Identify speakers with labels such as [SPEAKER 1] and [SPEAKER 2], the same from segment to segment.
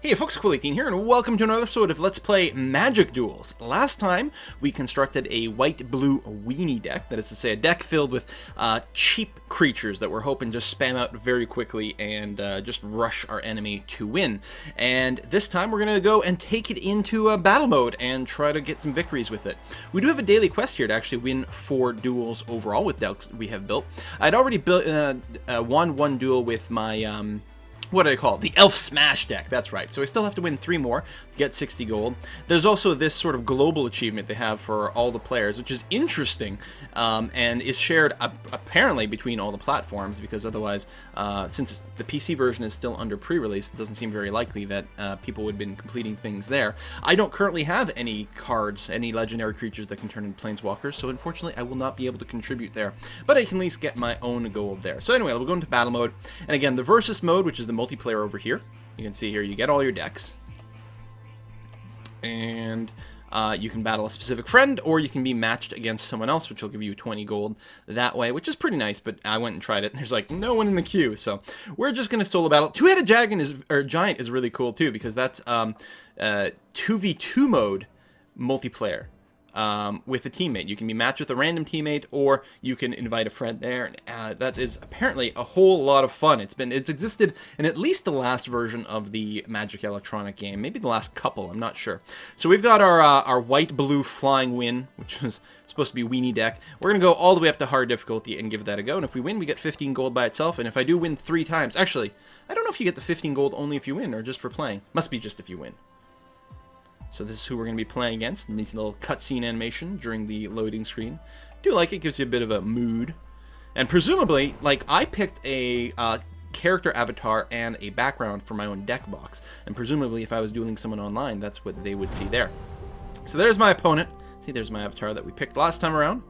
[SPEAKER 1] Hey folks, Cool18 here, and welcome to another episode of Let's Play Magic Duels. Last time, we constructed a white-blue weenie deck, that is to say a deck filled with cheap creatures that we're hoping just spam out very quickly and just rush our enemy to win. And this time, we're going to go and take it into battle mode and try to get some victories with it. We do have a daily quest here to actually win 4 duels overall with decks we have built. I'd already built won one duel with my... what do I call it? The Elf Smash deck, that's right. So I still have to win 3 more to get 60 gold. There's also this sort of global achievement they have for all the players, which is interesting, and is shared apparently between all the platforms, because otherwise, since the PC version is still under pre-release, it doesn't seem very likely that people would have been completing things there. I don't currently have any cards, any legendary creatures that can turn into planeswalkers, so unfortunately I will not be able to contribute there. But I can at least get my own gold there. So anyway, we'll go into battle mode, and again, the versus mode, which is the multiplayer over here. You can see here you get all your decks, and you can battle a specific friend, or you can be matched against someone else, which will give you 20 gold that way, which is pretty nice. But I went and tried it, and there's like no one in the queue, so we're just gonna solo battle. Two-headed giant is really cool too, because that's 2v2 mode multiplayer. With a teammate. You can be matched with a random teammate, or you can invite a friend there. And, that is apparently a whole lot of fun. It's existed in at least the last version of the Magic electronic game, maybe the last couple, I'm not sure. So we've got our white-blue flying win, which was supposed to be weenie deck. We're gonna go all the way up to hard difficulty and give that a go. And if we win, we get 15 gold by itself. And if I do win 3 times, actually, I don't know if you get the 15 gold only if you win or just for playing. Must be just if you win. So this is who we're going to be playing against, and these little cutscene animation during the loading screen. Do like it, gives you a bit of a mood. And presumably, like, I picked a character avatar and a background for my own deck box. And presumably, if I was dueling someone online, that's what they would see there. So there's my opponent. See, there's my avatar that we picked last time around.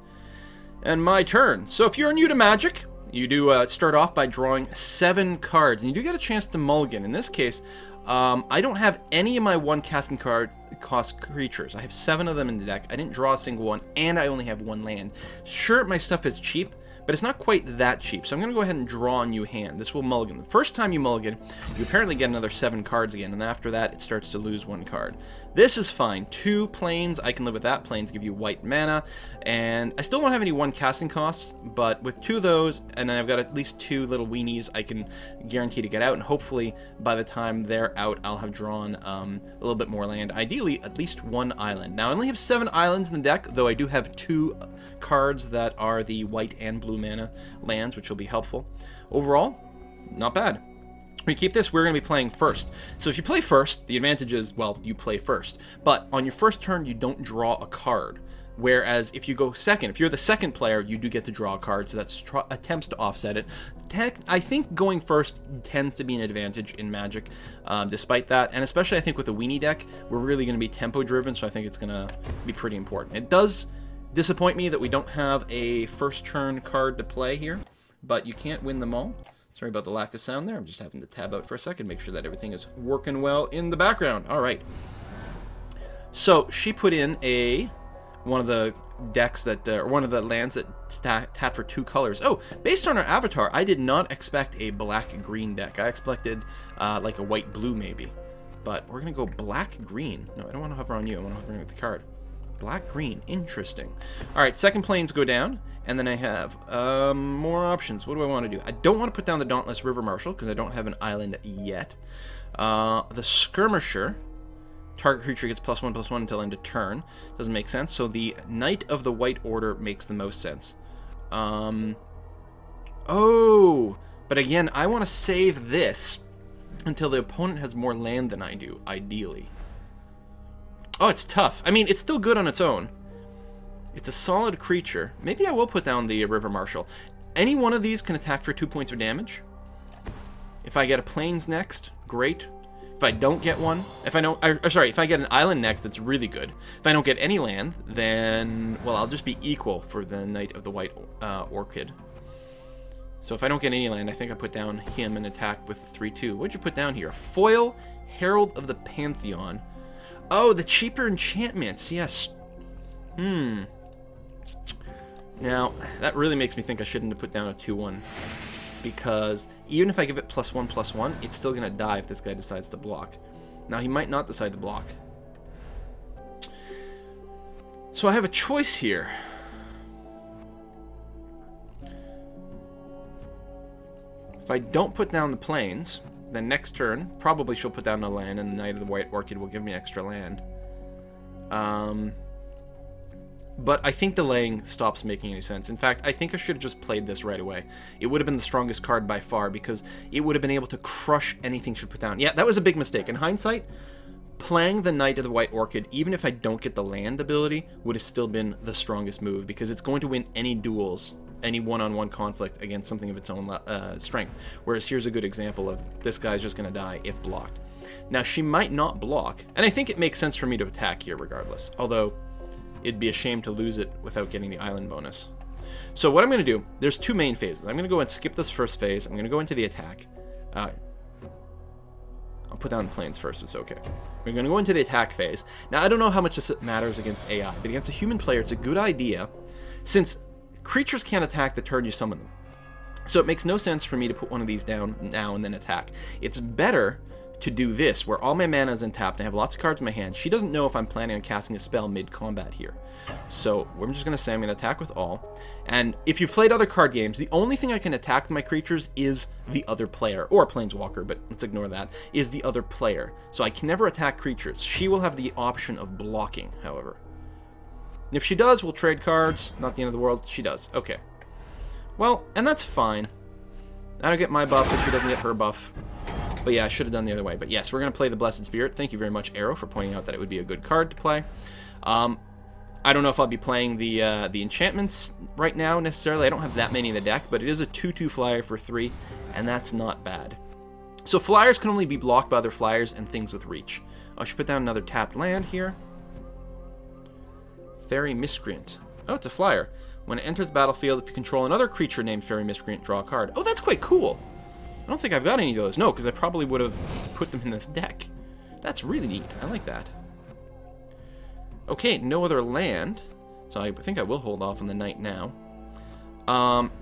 [SPEAKER 1] And my turn. So if you're new to Magic, you do start off by drawing 7 cards. And you do get a chance to mulligan. In this case, I don't have any of my 1 casting card cost creatures. I have 7 of them in the deck. I didn't draw a single one, and I only have 1 land. Sure, my stuff is cheap, but it's not quite that cheap. So I'm going to go ahead and draw a new hand. This will mulligan. The first time you mulligan, you apparently get another 7 cards again, and after that, it starts to lose 1 card. This is fine. 2 planes, I can live with that. Planes give you white mana, and I still don't have any 1 casting costs, but with 2 of those, and then I've got at least 2 little weenies, I can guarantee to get out, and hopefully by the time they're out, I'll have drawn a little bit more land. Ideally, at least 1 island. Now, I only have 7 islands in the deck, though I do have 2 cards that are the white and blue mana lands, which will be helpful. Overall, not bad. We keep this, we're going to be playing first. So if you play first, the advantage is, well, you play first. But on your first turn, you don't draw a card. Whereas if you go second, if you're the second player, you do get to draw a card, so that's attempts to offset it. I think going first tends to be an advantage in Magic, despite that. And especially, I think, with a weenie deck, we're really going to be tempo-driven, so I think it's going to be pretty important. It does disappoint me that we don't have a first turn card to play here, but you can't win them all. Sorry about the lack of sound there. I'm just having to tab out for a second, make sure that everything is working well in the background. All right. So she put in one of the decks that, or one of the lands that tap for 2 colors. Oh, based on her avatar, I did not expect a black-green deck. I expected like a white-blue maybe, but we're gonna go black-green. No, I don't want to hover on you. I want to hover with the card. Black-green, interesting. All right, second planes go down, and then I have more options. What do I want to do? I don't want to put down the Dauntless River Marshal because I don't have an island yet. The Skirmisher, target creature gets +1/+1 until end of turn. Doesn't make sense. So the Knight of the White Order makes the most sense. Oh, but again, I want to save this until the opponent has more land than I do, ideally. Oh, it's tough. I mean, it's still good on its own. It's a solid creature. Maybe I will put down the River Marshal. Any one of these can attack for 2 points of damage. If I get a plains next, great. If I don't get one, if I get an island next, that's really good. If I don't get any land, then, well, I'll just be equal for the Knight of the White Orchid. So if I don't get any land, I think I put down him and attack with 3/2. What'd you put down here? Foil, Herald of the Pantheon. Oh, the cheaper enchantments, yes. Now, that really makes me think I shouldn't have put down a 2/1. Because even if I give it +1/+1, it's still going to die if this guy decides to block. Now, he might not decide to block. So I have a choice here. If I don't put down the plains, then next turn, probably she'll put down a land, and the Knight of the White Orchid will give me extra land. But I think delaying stops making any sense. In fact, I think I should have just played this right away. It would have been the strongest card by far, because it would have been able to crush anything she put down. Yeah, that was a big mistake. In hindsight, playing the Knight of the White Orchid, even if I don't get the land ability, would have still been the strongest move, because it's going to win any duels, any one-on-one conflict against something of its own strength. Whereas here's a good example of this guy's just going to die if blocked. Now, she might not block, and I think it makes sense for me to attack here regardless, although it'd be a shame to lose it without getting the island bonus. So what I'm going to do, there's two main phases. I'm going to go and skip this first phase. I'm going to go into the attack. I'll put down the plains first, it's okay. We're going to go into the attack phase. Now, I don't know how much this matters against AI, but against a human player, it's a good idea, since creatures can't attack the turn you summon them. So it makes no sense for me to put one of these down now and then attack. It's better to do this, where all my mana is untapped and I have lots of cards in my hand. She doesn't know if I'm planning on casting a spell mid-combat here. So I'm just going to say I'm going to attack with all. And if you've played other card games, the only thing I can attack with my creatures is the other player, or Planeswalker, but let's ignore that, is the other player. So I can never attack creatures. She will have the option of blocking, however. If she does, we'll trade cards. Not the end of the world. She does. Okay. Well, and that's fine. I don't get my buff if she doesn't get her buff. But yeah, I should have done the other way. But yes, we're going to play the Blessed Spirit. Thank you very much, Arrow, for pointing out that it would be a good card to play. I don't know if I'll be playing the enchantments right now, necessarily. I don't have that many in the deck, but it is a 2/2 flyer for 3, and that's not bad. So flyers can only be blocked by other flyers and things with reach. I should put down another tapped land here. Fairy Miscreant. Oh, it's a flyer. When it enters the battlefield, if you control another creature named Fairy Miscreant, draw a card. Oh, that's quite cool. I don't think I've got any of those. No, because I probably would have put them in this deck. That's really neat. I like that. Okay, no other land. So I think I will hold off on the knight now.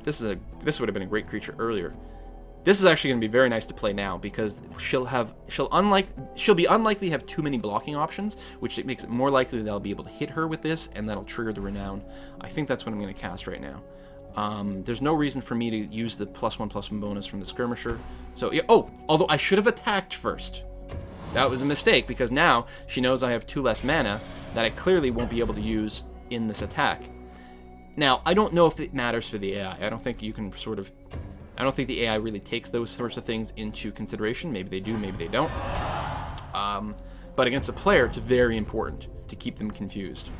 [SPEAKER 1] This would have been a great creature earlier. This is actually going to be very nice to play now, because she'll be unlikely to have too many blocking options, which makes it more likely that I'll be able to hit her with this, and that'll trigger the Renown. I think that's what I'm going to cast right now. There's no reason for me to use the +1/+1 bonus from the Skirmisher. So, yeah, oh, although I should have attacked first. That was a mistake, because now she knows I have 2 less mana that I clearly won't be able to use in this attack. Now, I don't know if it matters for the AI. I don't think you can I don't think the AI really takes those sorts of things into consideration. Maybe they do, maybe they don't. But against a player, it's very important to keep them confused.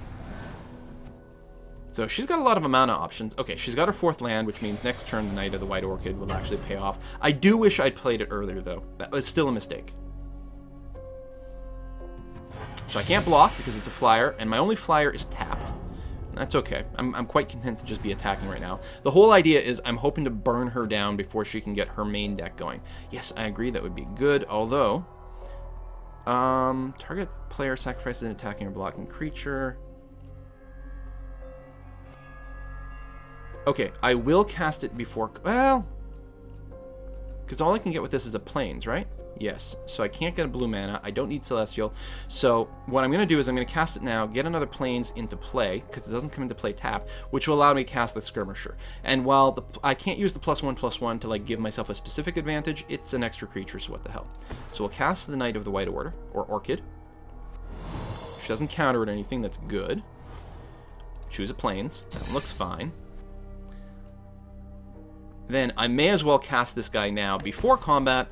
[SPEAKER 1] So she's got a lot of mana options. Okay, she's got her 4th land, which means next turn the Knight of the White Orchid will actually pay off. I do wish I'd played it earlier, though. That was still a mistake. So I can't block because it's a flyer, and my only flyer is tapped. That's okay. I'm quite content to just be attacking right now. The whole idea is I'm hoping to burn her down before she can get her main deck going. Yes, I agree, that would be good, although... target player sacrifices an attacking or blocking creature. Okay, I will cast it before... Well... Because all I can get with this is a plains, right? Yes, so I can't get a blue mana. I don't need Celestial. So what I'm going to do is I'm going to cast it now, get another plains into play, because it doesn't come into play tapped, which will allow me to cast the Skirmisher. And while I can't use the +1/+1 to like give myself a specific advantage, it's an extra creature, so what the hell. So we'll cast the Knight of the White Order, or Orchid. She doesn't counter it or anything, that's good. Choose a plains. That looks fine. Then I may as well cast this guy now before combat.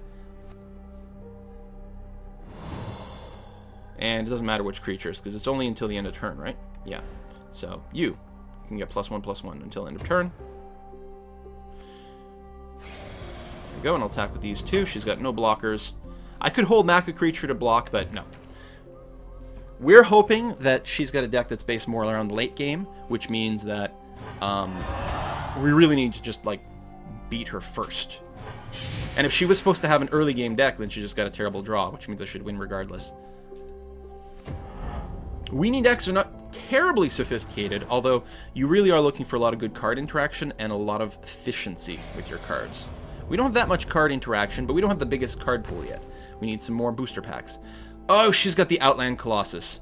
[SPEAKER 1] And it doesn't matter which creatures, because it's only until the end of turn, right? Yeah. So, you can get +1/+1 until end of turn. There we go, and I'll attack with these 2. She's got no blockers. I could hold back a creature to block, but no. We're hoping that she's got a deck that's based more around the late game, which means that we really need to just, like, beat her first. And if she was supposed to have an early game deck, then she just got a terrible draw, which means I should win regardless. Weenie decks are not terribly sophisticated, although you really are looking for a lot of good card interaction and a lot of efficiency with your cards. We don't have that much card interaction, but we don't have the biggest card pool yet. We need some more booster packs. Oh, she's got the Outland Colossus.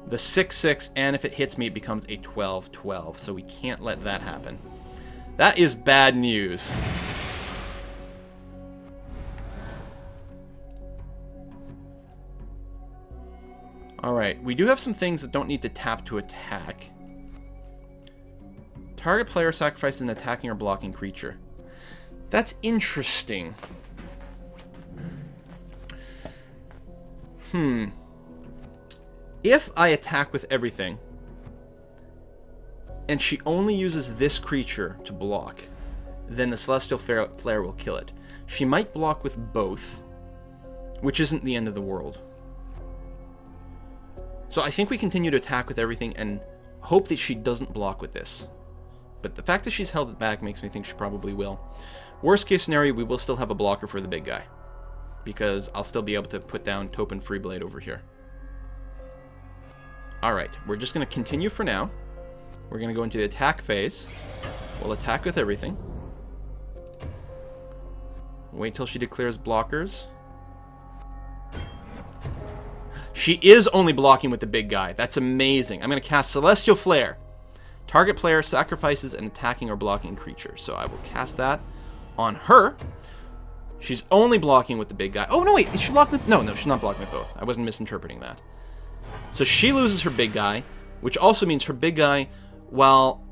[SPEAKER 1] The 6/6, and if it hits me, it becomes a 12/12. So we can't let that happen. That is bad news. Alright, we do have some things that don't need to tap to attack. Target player sacrifices an attacking or blocking creature. That's interesting. If I attack with everything, and she only uses this creature to block, then the Celestial Flare will kill it. She might block with both, which isn't the end of the world. So I think we continue to attack with everything and hope that she doesn't block with this. But the fact that she's held it back makes me think she probably will. Worst case scenario, we will still have a blocker for the big guy, because I'll still be able to put down Taupe Freeblade over here. Alright, we're just going to continue for now. We're going to go into the attack phase. We'll attack with everything. Wait till she declares blockers. She is only blocking with the big guy. That's amazing. I'm going to cast Celestial Flare. Target player sacrifices an attacking or blocking creature. So I will cast that on her. She's only blocking with the big guy. Oh, no, wait. Is she blocking with... No, she's not blocking with both. I wasn't misinterpreting that. So she loses her big guy, which also means her big guy, while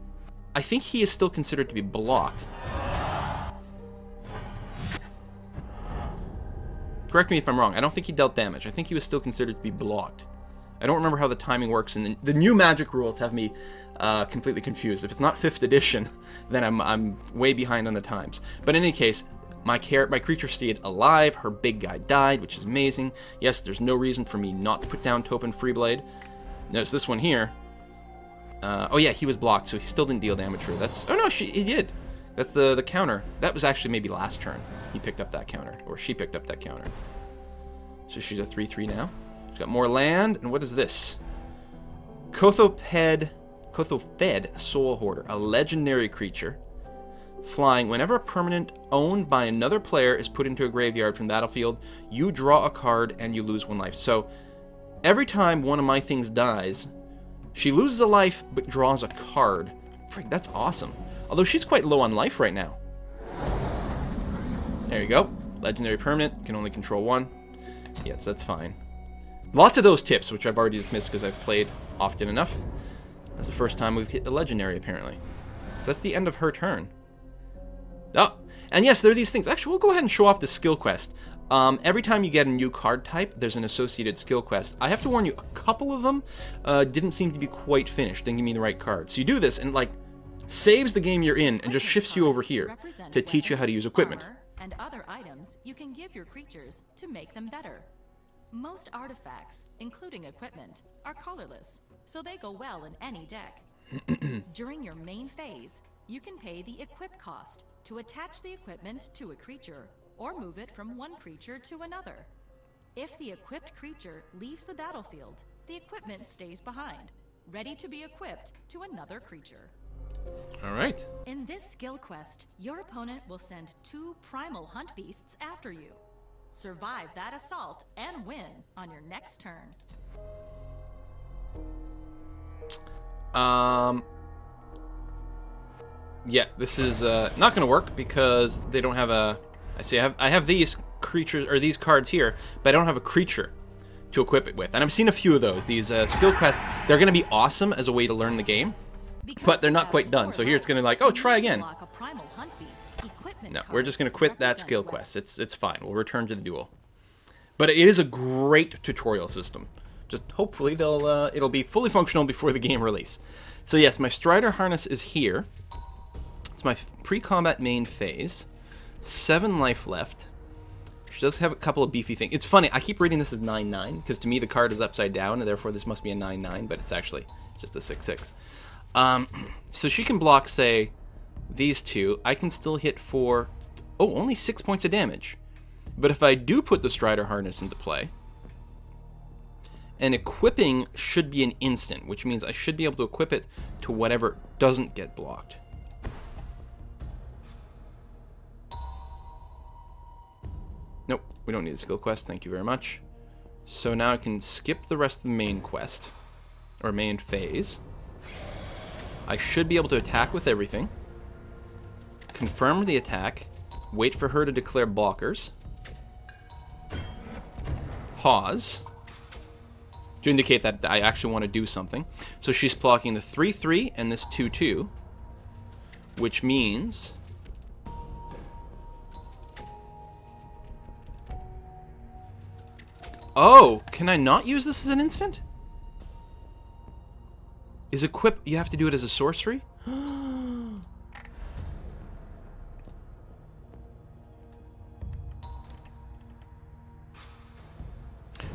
[SPEAKER 1] I think he is still considered to be blocked. Correct me if I'm wrong. I don't think he dealt damage. I think he was still considered to be blocked. I don't remember how the timing works, and the new Magic rules have me completely confused. If it's not 5th edition, then I'm way behind on the times. But in any case, my creature stayed alive. Her big guy died, which is amazing. Yes, there's no reason for me not to put down Taupe Freeblade. Notice this one here. Oh yeah, he was blocked, so he still didn't deal damage to her. That's... Oh no, he did. That's the counter. That was actually maybe last turn. He picked up that counter, or she picked up that counter. So she's a 3/3 now. She's got more land, and what is this? Kothophed Soul Hoarder, a legendary creature. Flying, whenever a permanent owned by another player is put into a graveyard from the battlefield, you draw a card and you lose 1 life. So every time one of my things dies, she loses a life but draws a card. Frick, that's awesome. Although she's quite low on life right now. There you go. Legendary permanent, can only control 1. Yes, that's fine. Lots of those tips, which I've already dismissed because I've played often enough. That's the first time we've hit a legendary, apparently. So that's the end of her turn. Oh, and yes, there are these things. Actually, we'll go ahead and show off the skill quest. Every time you get a new card type, there's an associated skill quest. I have to warn you, a couple of them didn't seem to be quite finished. Didn't give me the right card. So you do this, and like, saves the game you're in, and just shifts you over here to teach you how to use equipment.
[SPEAKER 2] And other items you can give your creatures to make them better. Most artifacts, including equipment, are colorless, so they go well in any deck. During your main phase, you can pay the equip cost to attach the equipment to a creature or move it from one creature to another. If the equipped creature leaves the battlefield, the equipment stays behind, ready to be equipped to another creature.
[SPEAKER 1] Alright.
[SPEAKER 2] In this skill quest, your opponent will send 2 primal hunt beasts after you. Survive that assault and win on your next turn.
[SPEAKER 1] Yeah, this is not going to work because they don't have a... I have these creatures, or these cards here, but I don't have a creature to equip it with. And I've seen a few of those. These skill quests, they're going to be awesome as a way to learn the game, but they're not quite done. So here it's going to be like, oh, try again. No, we're just going to quit that skill quest. It's fine. We'll return to the duel. But it is a great tutorial system. Just hopefully it'll be fully functional before the game release. So yes, my Strider harness is here. It's my pre-combat main phase. 7 life left. She does have a couple of beefy things. It's funny, I keep reading this as 9/9, because to me the card is upside down, and therefore this must be a 9/9, but it's actually just the 6/6. So she can block, say, these 2. I can still hit for, oh, only 6 points of damage. But if I do put the Strider harness into play, and equipping should be an instant, which means I should be able to equip it to whatever doesn't get blocked. Nope, we don't need a skill quest, thank you very much. So now I can skip the rest of the main quest, or main phase. I should be able to attack with everything. Confirm the attack. Wait for her to declare blockers. Pause. To indicate that I actually want to do something. So she's blocking the 3/3 and this 2/2. Which means... Oh, can I not use this as an instant? Is equip... You have to do it as a sorcery?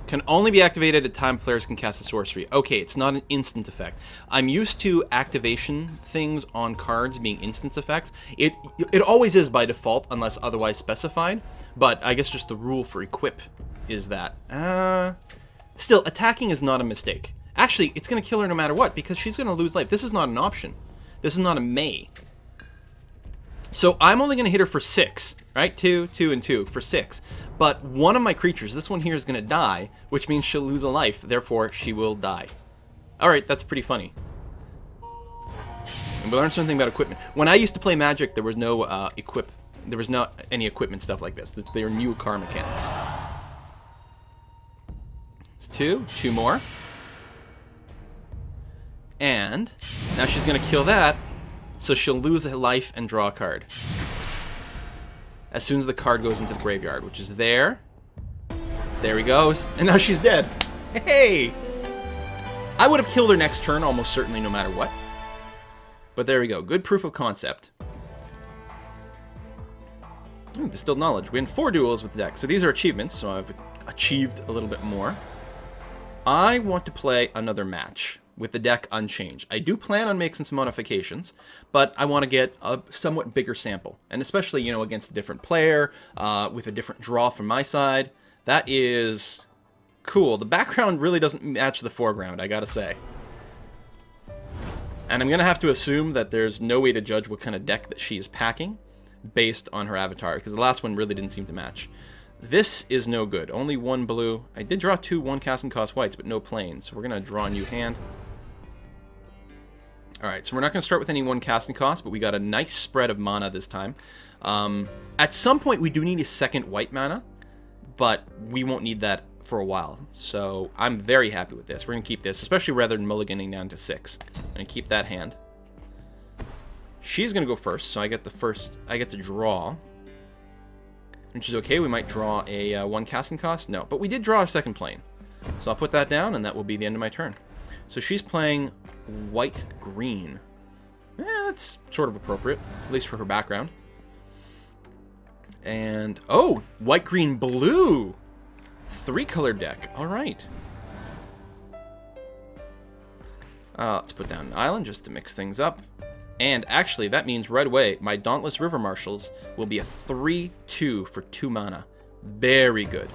[SPEAKER 1] Can only be activated at time players can cast a sorcery. Okay, it's not an instant effect. I'm used to activation things on cards being instance effects. It always is by default unless otherwise specified, but I guess just the rule for equip is that. Still, attacking is not a mistake. Actually, it's going to kill her no matter what because she's going to lose life. This is not an option. This is not a may. So I'm only going to hit her for 6, right? 2, 2, and 2 for 6. But one of my creatures, this one here, is going to die, which means she'll lose a life. Therefore, she will die. All right, that's pretty funny. And we learned something about equipment. When I used to play Magic, there was no There was not any equipment stuff like this. They are new card mechanics. It's 2 more. And now she's going to kill that. So she'll lose a life and draw a card. As soon as the card goes into the graveyard, which is there. There he goes. And now she's dead. Hey! I would have killed her next turn almost certainly no matter what. But there we go. Good proof of concept. Ooh, distilled knowledge. We win 4 duels with the deck. So these are achievements, so I've achieved a little bit more. I want to play another match with the deck unchanged. I do plan on making some modifications, but I want to get a somewhat bigger sample. And especially, you know, against a different player, with a different draw from my side. That is cool. The background really doesn't match the foreground, I gotta say. And I'm gonna have to assume that there's no way to judge what kind of deck that she is packing based on her avatar, because the last one really didn't seem to match. This is no good. Only 1 blue. I did draw 2 1-casting cost whites, but no plains. So we're gonna draw a new hand. Alright, so we're not going to start with any 1-casting cost, but we got a nice spread of mana this time. At some point, we do need a second white mana, but we won't need that for a while. So I'm very happy with this. We're going to keep this, especially rather than mulliganing down to 6. I'm going to keep that hand. She's going to go first, so I get to draw. Which is okay. We might draw a 1-casting cost. No, but we did draw a second plane. So I'll put that down, and that will be the end of my turn. So she's playing white-green. That's sort of appropriate, at least for her background. And, oh, white-green-blue! 3-color deck, alright. Let's put down an island just to mix things up. And actually, that means right away, my Dauntless River Marshals will be a 3/2 for 2 mana. Very good.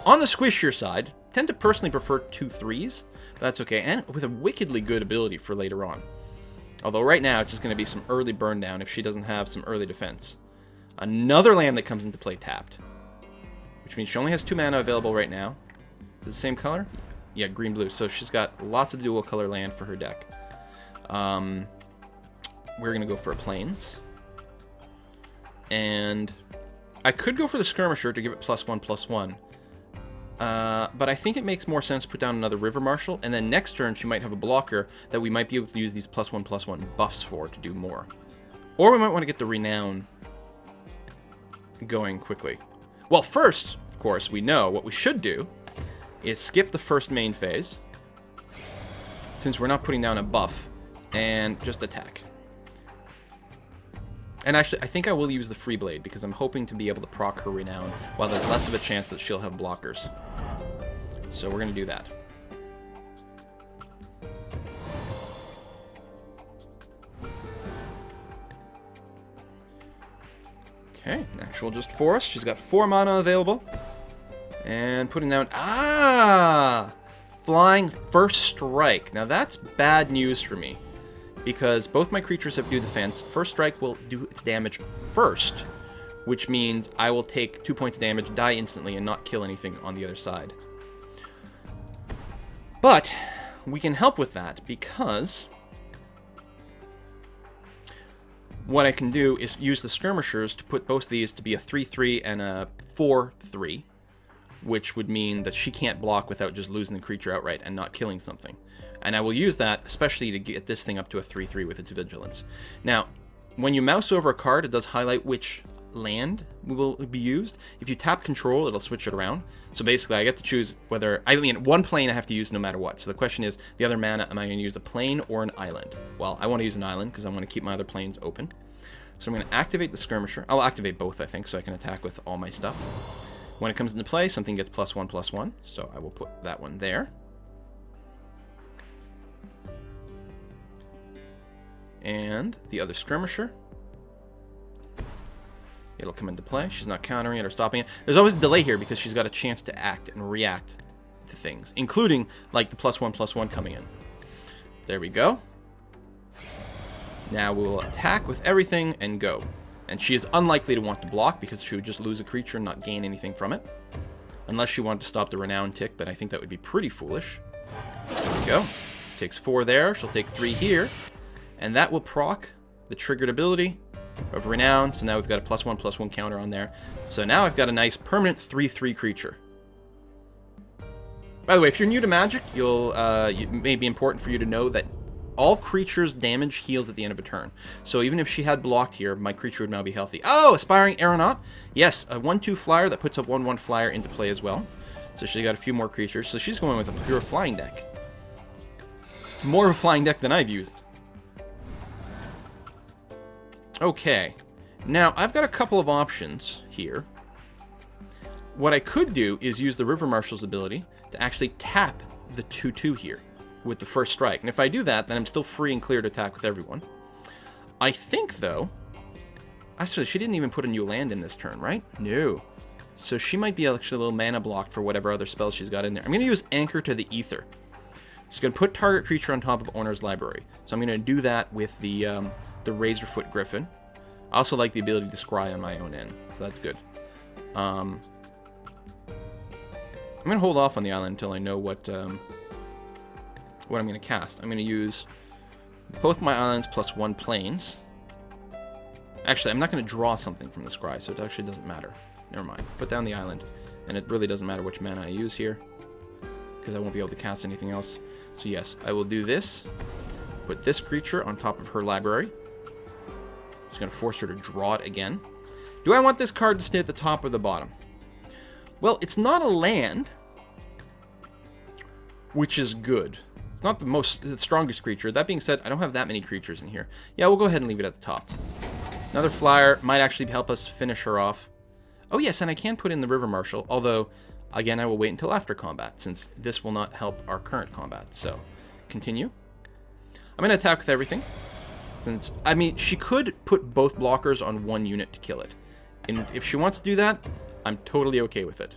[SPEAKER 1] On the squishier side, tend to personally prefer 2 3s. That's okay, and with a wickedly good ability for later on. Although right now, it's just going to be some early burn down if she doesn't have some early defense. Another land that comes into play tapped. Which means she only has 2 mana available right now. Is it the same color? Yeah, green-blue. So she's got lots of dual color land for her deck. We're going to go for a plains. And I could go for the Skirmisher to give it +1/+1. But I think it makes more sense to put down another River Marshal, and then next turn she might have a blocker that we might be able to use these +1/+1 buffs for to do more. Or we might want to get the Renown going quickly. Well, first, of course, we know what we should do is skip the first main phase, since we're not putting down a buff, and just attack. And actually, I think I will use the Free Blade, because I'm hoping to be able to proc her Renown, while there's less of a chance that she'll have blockers. So we're going to do that. Okay, actual just forest. She's got 4 mana available. And putting down... Ah! Flying First Strike. Now that's bad news for me, because both my creatures have due defense. First Strike will do its damage first, which means I will take 2 points of damage, die instantly, and not kill anything on the other side. But we can help with that because what I can do is use the skirmishers to put both of these to be a 3-3 and a 4-3, which would mean that she can't block without just losing the creature outright and not killing something. And I will use that especially to get this thing up to a 3-3 with its vigilance. Now, when you mouse over a card, it does highlight which land will be used. If you tap control, it'll switch it around. So basically, I get to choose whether... I mean, one plane I have to use no matter what. So the question is, the other mana, am I going to use a plane or an island? Well, I want to use an island because I want to keep my other planes open. So I'm going to activate the skirmisher. I'll activate both, I think, so I can attack with all my stuff. When it comes into play, something gets +1/+1. So I will put that one there. And the other skirmisher. It'll come into play. She's not countering it or stopping it. There's always a delay here because she's got a chance to act and react to things, including like the +1/+1 coming in. There we go. Now we'll attack with everything and go. And she is unlikely to want to block because she would just lose a creature and not gain anything from it. Unless she wanted to stop the renown tick, but I think that would be pretty foolish. There we go. She takes 4 there. She'll take 3 here. And that will proc the triggered ability of renown. So now we've got a +1/+1 counter on there. So now I've got a nice permanent 3/3 creature. By the way, if you're new to Magic, it may be important for you to know that all creatures' damage heals at the end of a turn. So even if she had blocked here, my creature would now be healthy. Oh, Aspiring Aeronaut. Yes, a 1/2 flyer that puts a 1/1 flyer into play as well. So she got a few more creatures. So she's going with a pure flying deck. More of a flying deck than I've used. Okay, now I've got a couple of options here. What I could do is use the River Marshal's ability to actually tap the 2/2 here with the first strike. And if I do that, then I'm still free and clear to attack with everyone. I think, though... Actually, she didn't even put a new land in this turn, right? No. So she might be actually a little mana blocked for whatever other spells she's got in there. I'm going to use Anchor to the Ether. She's going to put target creature on top of owner's library. So I'm going to do that with the Razorfoot Griffin. I also like the ability to scry on my own end, so that's good. I'm going to hold off on the island until I know what I'm going to cast. I'm going to use both my islands plus 1 planes. Actually, I'm not going to draw something from the scry, so it actually doesn't matter. Never mind. Put down the island, and it really doesn't matter which mana I use here, because I won't be able to cast anything else. So yes, I will do this. Put this creature on top of her library. Just going to force her to draw it again. Do I want this card to stay at the top or the bottom? Well, it's not a land, which is good. It's not the strongest creature. That being said, I don't have that many creatures in here. Yeah, we'll go ahead and leave it at the top. Another flyer might actually help us finish her off. Oh yes, and I can put in the River Marshal, although, again, I will wait until after combat, since this will not help our current combat. So, continue. I'm going to attack with everything. Since, I mean, she could put both blockers on 1 unit to kill it. And if she wants to do that, I'm totally okay with it.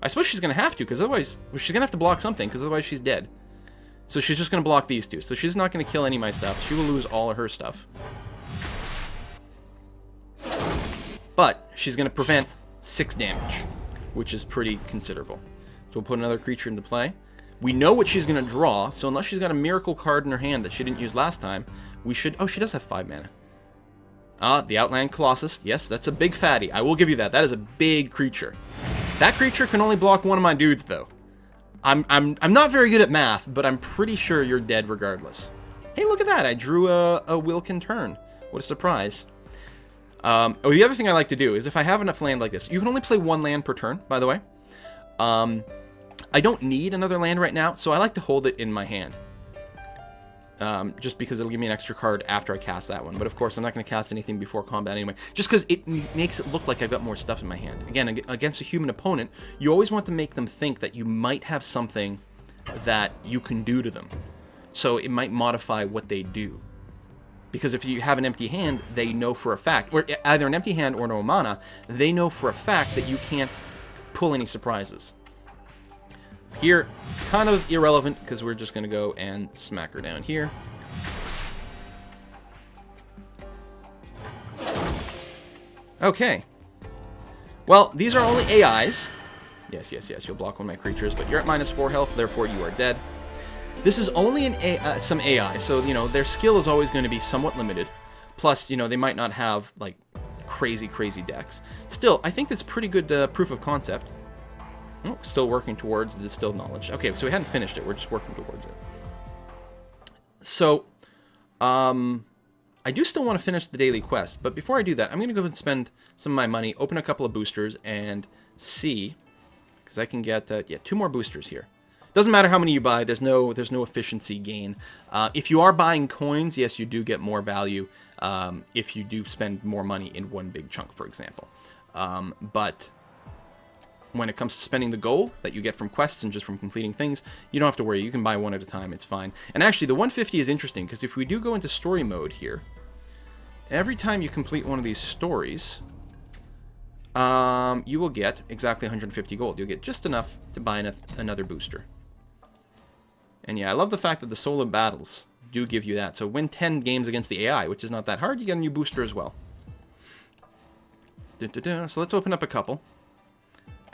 [SPEAKER 1] I suppose she's going to have to, because otherwise... Well, she's going to have to block something, because otherwise she's dead. So she's just going to block these 2. So she's not going to kill any of my stuff. She will lose all of her stuff. But she's going to prevent 6 damage, which is pretty considerable. So we'll put another creature into play. We know what she's going to draw, so unless she's got a miracle card in her hand that she didn't use last time, we should... Oh, she does have 5 mana. The Outland Colossus. Yes, that's a big fatty. I will give you that. That is a big creature. That creature can only block one of my dudes, though. I'm not very good at math, but I'm pretty sure you're dead regardless. Hey, look at that. I drew a Wilkin turn. What a surprise. Oh, the other thing I like to do is if I have enough land like this, you can only play 1 land per turn, by the way. I don't need another land right now, so I like to hold it in my hand. Just because it'll give me an extra card after I cast that one. But of course, I'm not going to cast anything before combat anyway. Just because it makes it look like I've got more stuff in my hand. Again, against a human opponent, you always want to make them think that you might have something that you can do to them. So it might modify what they do. Because if you have an empty hand, they know for a fact, or either an empty hand or no mana, they know for a fact that you can't pull any surprises. Here, kind of irrelevant, because we're just going to go and smack her down here. Okay. Well, these are only AIs, Yes, yes, yes. You'll block one of my creatures, but you're at -4 health, therefore you are dead. This is only some AI, so, you know, their skill is always going to be somewhat limited. Plus, you know, they might not have, like, crazy, crazy decks. Still, I think that's pretty good proof of concept. Oh, still working towards the distilled knowledge. Okay, so we hadn't finished it. We're just working towards it. So, I do still want to finish the daily quest, but before I do that, I'm going to go and spend some of my money, open a couple of boosters, and see, because I can get, yeah, 2 more boosters here. Doesn't matter how many you buy. There's no efficiency gain. If you are buying coins, yes, you do get more value if you do spend more money in one big chunk, for example. But when it comes to spending the gold that you get from quests and just from completing things, you don't have to worry. You can buy one at a time. It's fine. And actually, the 150 is interesting because if we do go into story mode here, every time you complete one of these stories, you will get exactly 150 gold. You'll get just enough to buy another booster. And yeah, I love the fact that the solo battles do give you that. So win 10 games against the AI, which is not that hard. You get a new booster as well. So let's open up a couple.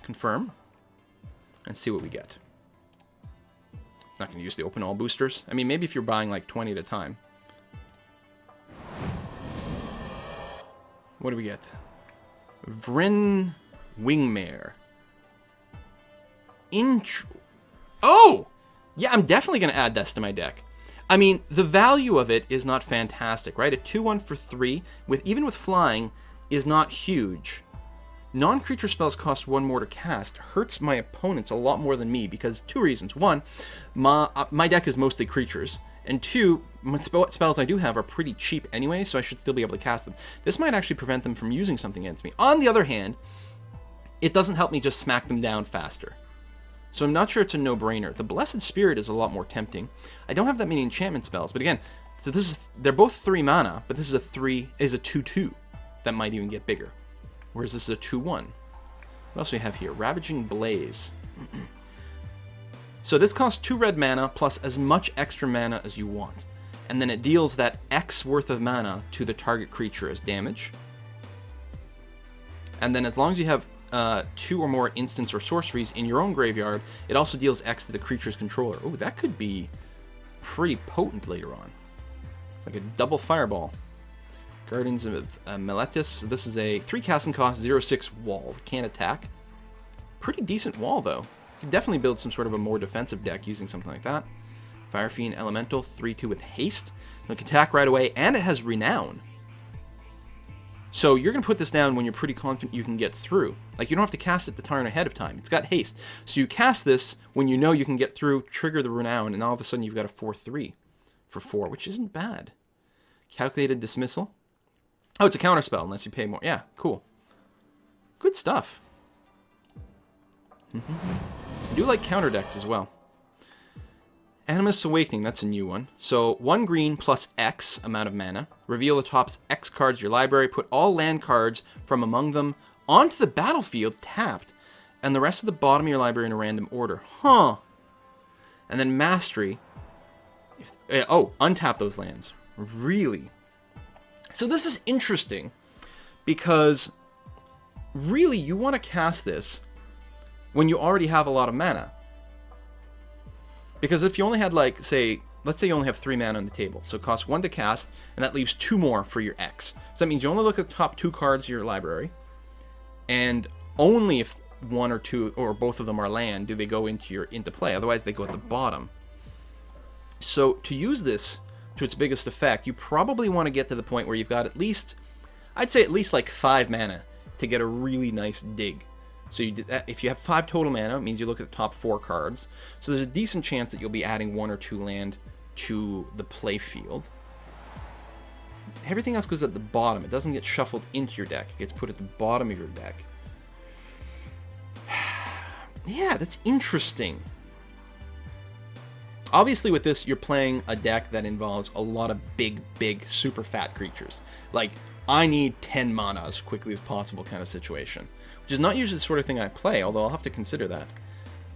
[SPEAKER 1] Confirm. And see what we get. Not going to use the open all boosters. I mean, maybe if you're buying like 20 at a time. What do we get? Vryn Wingmare. Oh! Yeah, I'm definitely going to add this to my deck. I mean, the value of it is not fantastic, right? A 2/1 for 3, even with flying, is not huge. Non-creature spells cost 1 more to cast. Hurts my opponents a lot more than me because 2 reasons. 1, my deck is mostly creatures. And 2, spells I do have are pretty cheap anyway, so I should still be able to cast them. This might actually prevent them from using something against me. On the other hand, it doesn't help me just smack them down faster. So I'm not sure it's a no-brainer. The Blessed Spirit is a lot more tempting. I don't have that many enchantment spells, but again, so they're both 3 mana, but this is a 2/2 that might even get bigger. Whereas this is a 2/1. What else do we have here? Ravaging Blaze. So this costs 2 red mana plus as much extra mana as you want. And then it deals that X worth of mana to the target creature as damage. And then as long as you have 2 or more instants or sorceries in your own graveyard, it also deals X to the creature's controller. Oh, that could be pretty potent later on. It's like a double fireball. Guardians of Meletis. This is a 3 casting cost, 0/6 wall. Can't attack. Pretty decent wall, though. You can definitely build some sort of a more defensive deck using something like that. Fire Fiend Elemental, 3/2 with haste. It can attack right away, and it has Renown. So you're going to put this down when you're pretty confident you can get through. Like, you don't have to cast it the turn ahead of time. It's got haste. So you cast this when you know you can get through, trigger the Renown, and all of a sudden you've got a 4/3 for 4, which isn't bad. Calculated Dismissal. Oh, it's a counterspell unless you pay more. Yeah, cool. Good stuff. I do like counter decks as well. Animus Awakening, that's a new one. So 1 green plus X amount of mana. Reveal the top X cards of your library. Put all land cards from among them onto the battlefield tapped. And the rest of the bottom of your library in a random order. Huh. And then Mastery. Untap those lands. Really? So this is interesting because really you want to cast this when you already have a lot of mana. Because if you only had, like, let's say you only have 3 mana on the table, so it costs 1 to cast, and that leaves 2 more for your X. So that means you only look at the top 2 cards of your library, and only if 1 or 2 or both of them are land do they go into play. Otherwise, they go at the bottom. So to use this to its biggest effect, you probably want to get to the point where you've got at least, I'd say at least like 5 mana to get a really nice dig. So if you have 5 total mana, it means you look at the top 4 cards. So there's a decent chance that you'll be adding 1 or 2 land to the play field. Everything else goes at the bottom. It doesn't get shuffled into your deck. It gets put at the bottom of your deck. Yeah, that's interesting. Obviously with this, you're playing a deck that involves a lot of big, super fat creatures. Like, I need 10 mana as quickly as possible kind of situation. Which is not usually the sort of thing I play, although I'll have to consider that.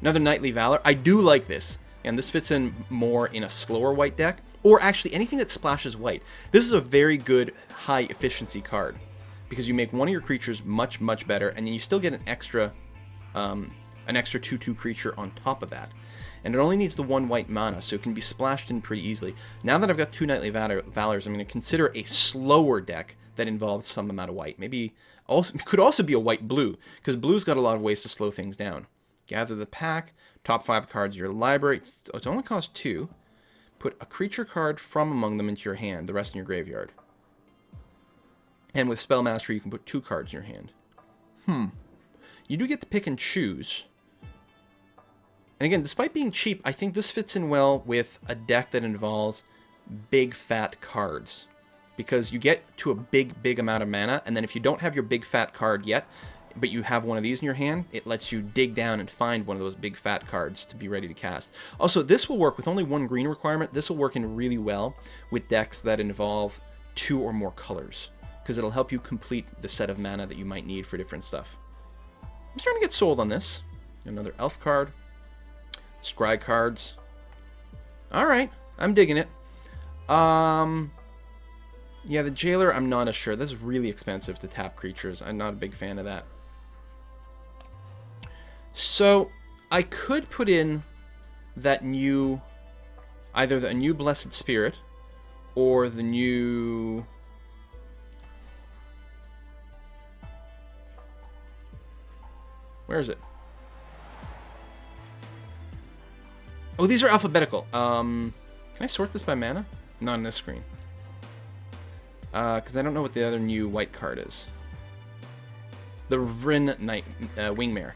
[SPEAKER 1] Another Knightly Valor. I do like this. And this fits in more in a slower white deck. Or actually, anything that splashes white. This is a very good high efficiency card. Because you make one of your creatures much better, and then you still get an extra an extra 2/2 creature on top of that. And it only needs the 1 white mana, so it can be splashed in pretty easily. Now that I've got 2 Knightly Valors, I'm going to consider a slower deck that involves some amount of white. Maybe could also be a white-blue, because blue's got a lot of ways to slow things down. Gather the pack, top 5 cards of your library. It only costs 2. Put a creature card from among them into your hand, the rest in your graveyard. And with Spell Mastery, you can put 2 cards in your hand. You do get to pick and choose. And again, despite being cheap, I think this fits in well with a deck that involves big, fat cards. Because you get to a big amount of mana, and then if you don't have your big, fat card yet, but you have one of these in your hand, it lets you dig down and find one of those big, fat cards to be ready to cast. Also, this will work with only 1 green requirement. This will work in really well with decks that involve 2 or more colors, because it'll help you complete the set of mana that you might need for different stuff. I'm starting to get sold on this. Another elf card. Scry cards. Alright, I'm digging it. Yeah, the Jailer, I'm not as sure. This is really expensive to tap creatures. I'm not a big fan of that. So, I could put in that new... either the new Blessed Spirit, or the new... Where is it? Oh, these are alphabetical. Can I sort this by mana? Not on this screen. Because I don't know what the other new white card is. The Vryn Knight, Wingmare.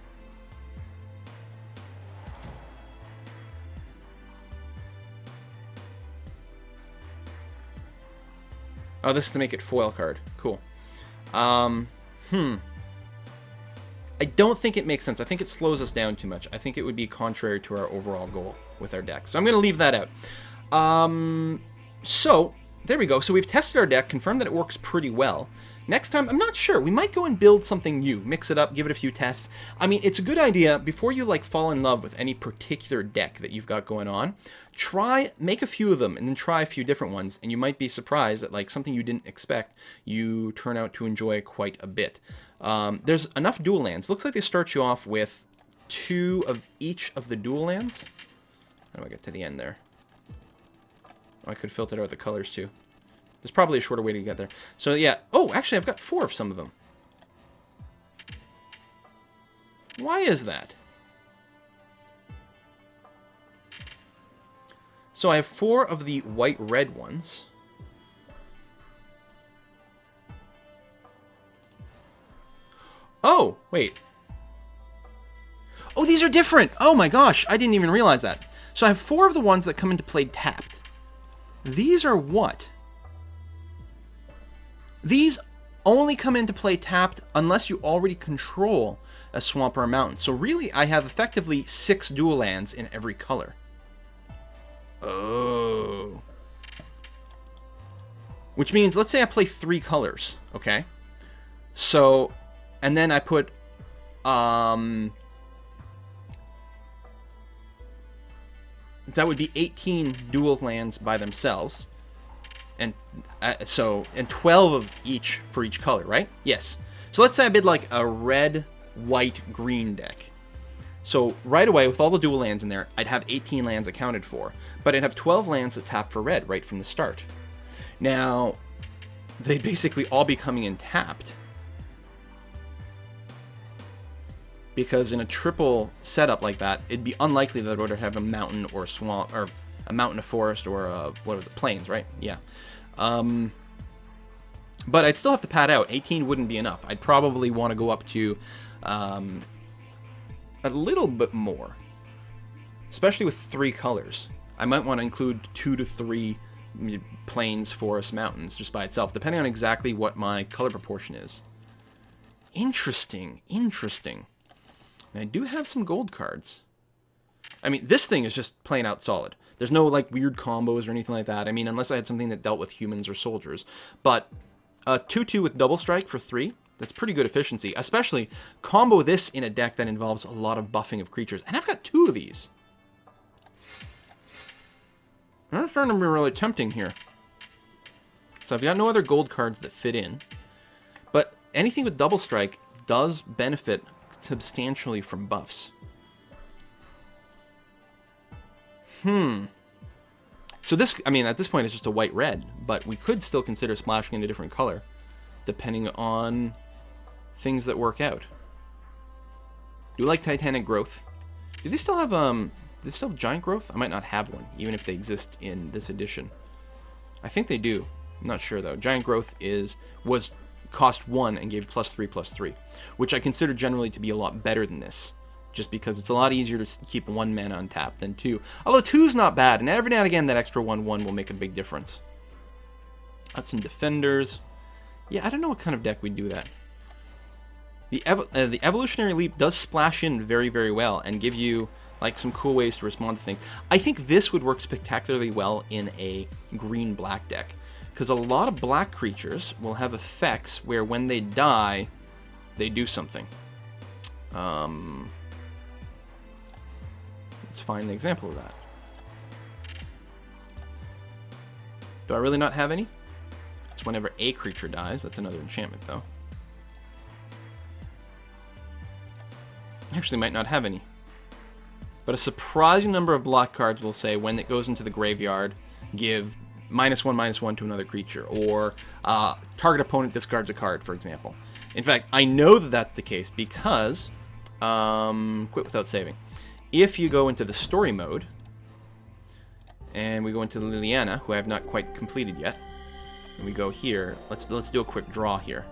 [SPEAKER 1] Oh, this is to make it foil card. Cool. I don't think it makes sense. I think it slows us down too much. I think it would be contrary to our overall goal with our deck. So I'm going to leave that out. So, there we go. So we've tested our deck, confirmed that it works pretty well. Next time, I'm not sure. We might go and build something new. Mix it up, give it a few tests. I mean, it's a good idea, before you, like, fall in love with any particular deck that you've got going on, make a few of them, and then try a few different ones, and you might be surprised that, like, something you didn't expect, you turn out to enjoy quite a bit. There's enough dual lands. Looks like they start you off with 2 of each of the dual lands. How do I get to the end there? Oh, I could filter out the colors too. There's probably a shorter way to get there. So yeah. Oh, actually, I've got 4 of some of them. Why is that? So I have 4 of the white-red ones. Oh, wait. Oh, these are different. Oh my gosh, I didn't even realize that. So I have 4 of the ones that come into play tapped. These are what? These only come into play tapped unless you already control a swamp or a mountain. So really, I have effectively 6 dual lands in every color. Oh. Which means, let's say I play 3 colors, okay? So, and then I put, that would be 18 dual lands by themselves. And and 12 of each for each color, right? Yes. So let's say I bid like a red, white, green deck. So right away, with all the dual lands in there, I'd have 18 lands accounted for. But I'd have 12 lands that tap for red right from the start. Now, they'd basically all be coming in tapped. Because in a triple setup like that, it'd be unlikely that I would have a mountain or a swamp, or a mountain, a forest, or a, what was it, plains, right? Yeah. But I'd still have to pad out. 18 wouldn't be enough. I'd probably want to go up to a little bit more. Especially with 3 colors. I might want to include 2 to 3 plains, forests, mountains just by itself, depending on exactly what my color proportion is. Interesting. Interesting. And I do have some gold cards. I mean, this thing is just plain out solid. There's no, like, weird combos or anything like that. I mean, unless I had something that dealt with humans or soldiers. But 2/2 with double strike for 3, that's pretty good efficiency. Especially, combo this in a deck that involves a lot of buffing of creatures. And I've got 2 of these. That's starting to be really tempting here. So I've got no other gold cards that fit in. But anything with double strike does benefit substantially from buffs. So this, I mean, at this point it's just a white-red, but we could still consider splashing in a different color, depending on things that work out. Do you like Titanic Growth? Do they still have, Giant Growth? I might not have one, even if they exist in this edition. I think they do. I'm not sure, though. Giant Growth was cost 1 and gave +3/+3, which I consider generally to be a lot better than this, just because it's a lot easier to keep 1 mana untapped than 2. Although 2's not bad, and every now and again that extra 1/1 will make a big difference. Got some defenders. Yeah, I don't know what kind of deck we'd do that. The Evolutionary Leap does splash in very, very well and give you like some cool ways to respond to things. I think this would work spectacularly well in a green-black deck, because a lot of black creatures will have effects where when they die, they do something. Let's find an example of that. Do I really not have any? It's whenever a creature dies. That's another enchantment, though. I actually might not have any. But a surprising number of block cards will say when it goes into the graveyard, give -1/-1 to another creature, or target opponent discards a card, for example. In fact, I know that that's the case because, quit without saving. If you go into the story mode, and we go into Liliana, who I have not quite completed yet, and we go here, let's do a quick draw here.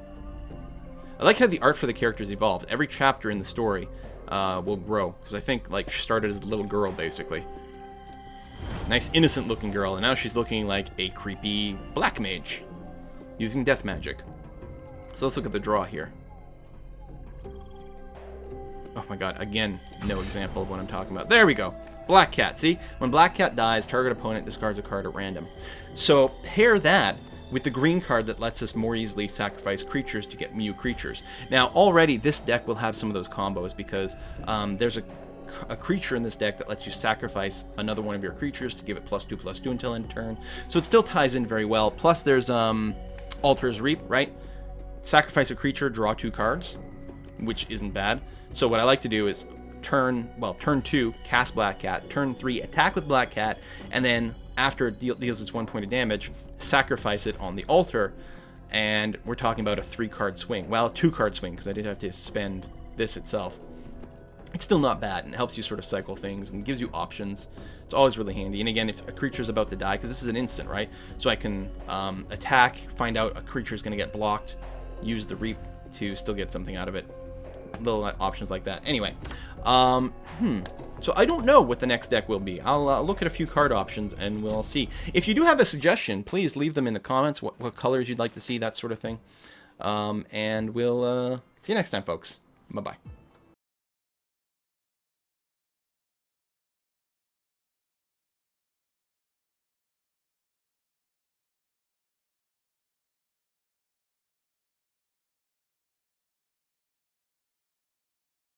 [SPEAKER 1] I like how the art for the characters evolved. Every chapter in the story will grow, because I think like she started as a little girl, basically. Nice innocent looking girl, and now she's looking like a creepy black mage using death magic. So let's look at the draw here. Oh my god, again, no example of what I'm talking about. There we go. Black Cat, see? When Black Cat dies, target opponent discards a card at random. So pair that with the green card that lets us more easily sacrifice creatures to get new creatures. Now, already this deck will have some of those combos because there's a creature in this deck that lets you sacrifice another one of your creatures to give it +2/+2 until end turn. So it still ties in very well. Plus there's Altar's Reap, right? Sacrifice a creature, draw 2 cards, which isn't bad. So what I like to do is turn 2, cast Black Cat, turn 3, attack with Black Cat, and then after it deals its 1 point of damage, sacrifice it on the altar, and we're talking about a 3-card swing. Well, a 2-card swing, because I did have to spend this itself. It's still not bad, and it helps you sort of cycle things, and gives you options. It's always really handy. And again, if a creature's about to die, because this is an instant, right? So I can attack, find out a creature's going to get blocked, use the Reap to still get something out of it. Little options like that. Anyway, so I don't know what the next deck will be. I'll look at a few card options and we'll see. If you do have a suggestion, please leave them in the comments, what colors you'd like to see, that sort of thing. And we'll see you next time, folks. Bye-bye.